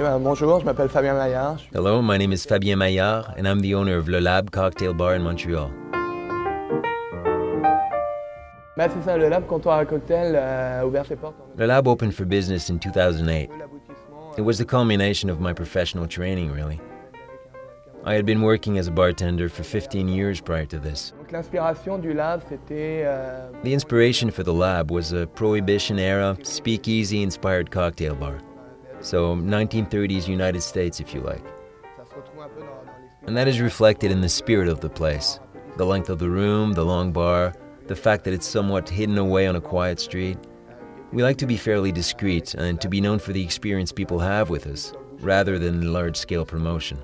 Bonjour, je m'appelle Fabien Maillard. Hello, my name is Fabien Maillard, and I'm the owner of Le Lab Cocktail Bar in Montreal. C'est ça, le Lab Comptoir à Cocktail a ouvert ses portes. Le Lab opened for business in 2008. It was the culmination of my professional training, really. I had been working as a bartender for 15 years prior to this. L'inspiration du Lab, c'était The inspiration for the Lab was a Prohibition-era, speakeasy-inspired cocktail bar. So 1930s United States, if you like. And that is reflected in the spirit of the place. The length of the room, the long bar, the fact that it's somewhat hidden away on a quiet street. We like to be fairly discreet and to be known for the experience people have with us, rather than large-scale promotion.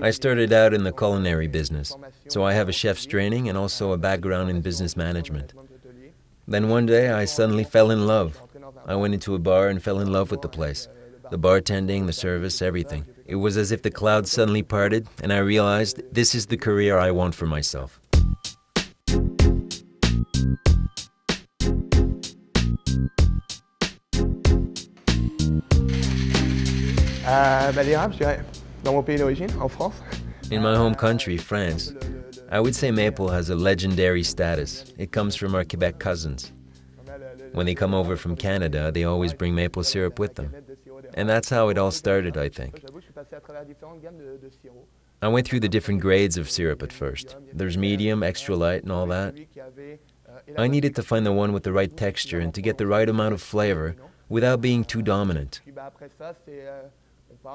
I started out in the culinary business, so I have a chef's training and also a background in business management. Then one day I suddenly fell in love. I went into a bar and fell in love with the place. The bartending, the service, everything. It was as if the clouds suddenly parted and I realized this is the career I want for myself. L'érable, je dirais, dans mon pays d'origine, en France. In my home country, France, I would say maple has a legendary status. It comes from our Quebec cousins. When they come over from Canada, they always bring maple syrup with them. And that's how it all started, I think. I went through the different grades of syrup at first. There's medium, extra light, and all that. I needed to find the one with the right texture and to get the right amount of flavor without being too dominant.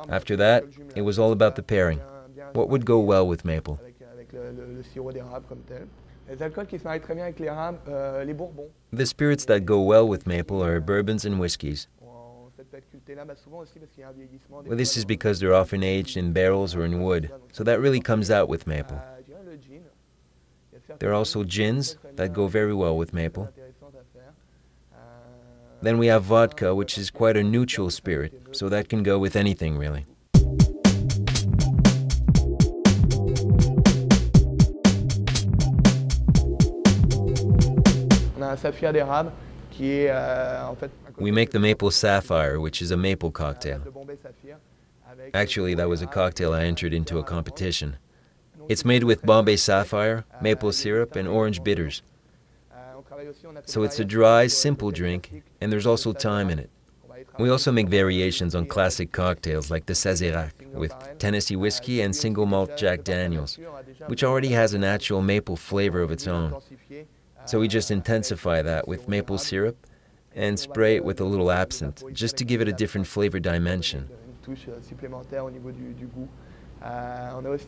After that, it was all about the pairing. What would go well with maple? The spirits that go well with maple are bourbons and whiskeys. Well, this is because they're often aged in barrels or in wood, so that really comes out with maple. There are also gins that go very well with maple. Then we have vodka, which is quite a neutral spirit, so that can go with anything, really. We make the maple sapphire, which is a maple cocktail. Actually, that was a cocktail I entered into a competition. It's made with Bombay sapphire, maple syrup, and orange bitters. So it's a dry, simple drink, and there's also thyme in it. We also make variations on classic cocktails like the Sazerac with Tennessee whiskey and single malt Jack Daniels, which already has a natural maple flavor of its own. So we just intensify that with maple syrup and spray it with a little absinthe, just to give it a different flavor dimension.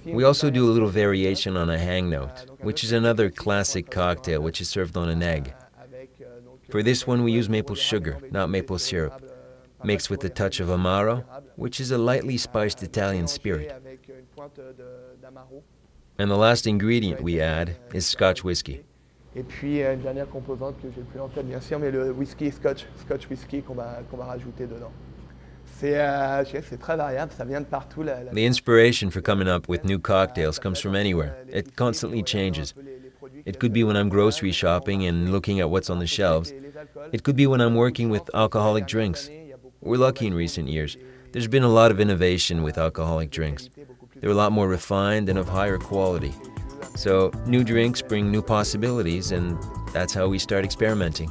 We also do a little variation on a hang note, which is another classic cocktail which is served on an egg. For this one we use maple sugar, not maple syrup, mixed with a touch of Amaro, which is a lightly spiced Italian spirit. And the last ingredient we add is Scotch whiskey. Et puis une dernière composante que j'ai plus en tête bien sûr, mais le whisky Scotch whisky qu'on va rajouter dedans. C'est très variable, ça vient de partout. The inspiration for coming up with new cocktails comes from anywhere. It constantly changes. It could be when I'm grocery shopping and looking at what's on the shelves. It could be when I'm working with alcoholic drinks. We're lucky in recent years. There's been a lot of innovation with alcoholic drinks. They're a lot more refined and of higher quality. So new drinks bring new possibilities, and that's how we start experimenting.